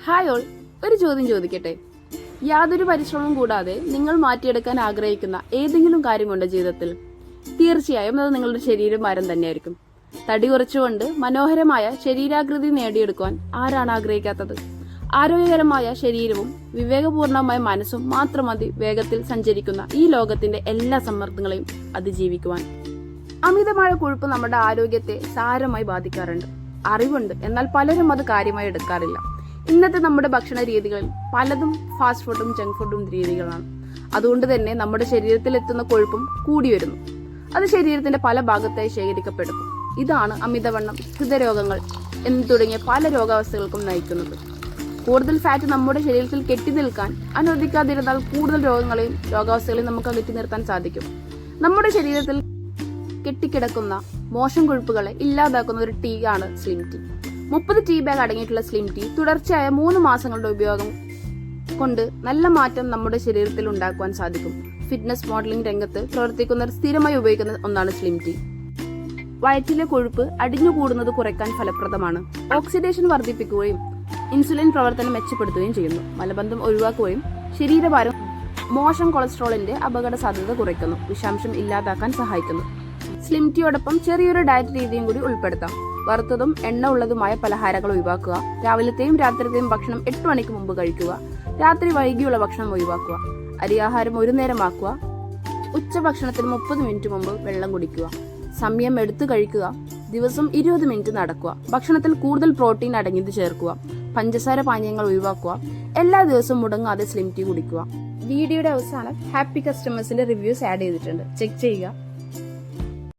Hi all, ഒരു ചോദ്യം ചോദിക്കട്ടെ. യാതൊരു പരിശ്രമവും കൂടാതെ നിങ്ങൾ മാറ്റിയെടുക്കാൻ ആഗ്രഹിക്കുന്ന ഏതെങ്കിലും കാര്യമുണ്ടോ ജീവിതത്തിൽ? തീർച്ചയായും അത് നിങ്ങളുടെ ശരീരഭാരം തന്നെയായിരിക്കും. തടി കുറച്ചുകൊണ്ട് മനോഹരമായ ശരീരാകൃതി നേടിയെടുക്കുവാൻ ആരാണ് ആഗ്രഹിക്കാത്തത്? ആരോഗ്യകരമായ ശരീരവും വിവേകപൂർണമായ മനസ്സും മാത്രം മതി വേഗത്തിൽ സഞ്ചരിക്കുന്ന ഈ ലോകത്തിന്റെ എല്ലാ സമ്മർദ്ദങ്ങളെയും അതിജീവിക്കുവാൻ. അമിതമായ കൊഴുപ്പ് നമ്മുടെ ആരോഗ്യത്തെ സാരമായി ബാധിക്കാറുണ്ട്. അറിവുണ്ട്, എന്നാൽ പലരും അത് കാര്യമായി എടുക്കാറില്ല. ഇന്നത്തെ നമ്മുടെ ഭക്ഷണ രീതികളിൽ പലതും ഫാസ്റ്റ് ഫുഡും ജങ്ക് ഫുഡും രീതികളാണ്. അതുകൊണ്ട് തന്നെ നമ്മുടെ ശരീരത്തിൽ എത്തുന്ന കൊഴുപ്പും കൂടി വരുന്നു. അത് ശരീരത്തിന്റെ പല ഭാഗത്തായി ശേഖരിക്കപ്പെടുന്നു. ഇതാണ് അമിതവണ്ണം, ഹൃദയരോഗങ്ങൾ എന്ന് തുടങ്ങിയ പല രോഗാവസ്ഥകൾക്കും നയിക്കുന്നത്. കൂടുതൽ ഫാറ്റ് നമ്മുടെ ശരീരത്തിൽ കെട്ടി നിൽക്കാൻ അനുവദിക്കാതിരുന്നാൽ കൂടുതൽ രോഗങ്ങളെയും രോഗാവസ്ഥകളെയും നമുക്ക് അകറ്റി നിർത്താൻ സാധിക്കും. നമ്മുടെ ശരീരത്തിൽ കെട്ടിക്കിടക്കുന്ന മോശം കൊഴുപ്പുകളെ ഇല്ലാതാക്കുന്ന ഒരു ടീ ആണ് സ്ലിം ടീ. 30 ടീ ബാഗ് അടങ്ങിയിട്ടുള്ള സ്ലിം ടീ തുടർച്ചയായ 3 മാസങ്ങളുടെ ഉപയോഗം കൊണ്ട് നല്ല മാറ്റം നമ്മുടെ ശരീരത്തിൽ ഉണ്ടാക്കുവാൻ സാധിക്കും. ഫിറ്റ്നസ് മോഡലിംഗ് രംഗത്ത് പ്രവർത്തിക്കുന്നവർ സ്ഥിരമായി ഉപയോഗിക്കുന്ന ഒന്നാണ് സ്ലിം ടീ. വയറ്റിലെ കൊഴുപ്പ് അടിഞ്ഞുകൂടുന്നത് കുറയ്ക്കാൻ ഫലപ്രദമാണ്. ഓക്സിഡേഷൻ വർദ്ധിപ്പിക്കുകയും ഇൻസുലിൻ പ്രവർത്തനം മെച്ചപ്പെടുത്തുകയും ചെയ്യുന്നു. മലബന്ധം ഒഴിവാക്കുകയും ശരീരഭാരം, മോശം കൊളസ്ട്രോളിന്റെ അപകട സാധ്യത കുറയ്ക്കുന്നു. വിഷാംശം ഇല്ലാതാക്കാൻ സഹായിക്കുന്നു. സ്ലിം ടീയോടൊപ്പം ചെറിയൊരു ഡയറ്റ് രീതിയും കൂടി ഉൾപ്പെടുത്താം. വറുത്തതും എണ്ണ ഉള്ളതുമായ പലഹാരങ്ങൾ ഒഴിവാക്കുക. രാവിലത്തെയും രാത്രിത്തെയും ഭക്ഷണം 8 മണിക്ക് മുമ്പ് കഴിക്കുക. രാത്രി വൈകിയുള്ള ഭക്ഷണം ഒഴിവാക്കുക. അരിയാഹാരം ഒരു നേരമാക്കുക. ഉച്ചഭക്ഷണത്തിന് 30 മിനിറ്റ് മുമ്പ് വെള്ളം കുടിക്കുക. സമയം എടുത്തു കഴിക്കുക. ദിവസം 20 മിനിറ്റ് നടക്കുക. ഭക്ഷണത്തിൽ കൂടുതൽ പ്രോട്ടീൻ അടങ്ങിയത് ചേർക്കുക. പഞ്ചസാര പാനീയങ്ങൾ ഒഴിവാക്കുക. എല്ലാ ദിവസവും മുടങ്ങാതെ സ്ലിം ടീ കുടിക്കുക. വീഡിയോയുടെ അവസാനം ഹാപ്പി കസ്റ്റമേഴ്സിന്റെ റിവ്യൂസ് ആഡ് ചെയ്തിട്ടുണ്ട്, ചെക്ക് ചെയ്യുക.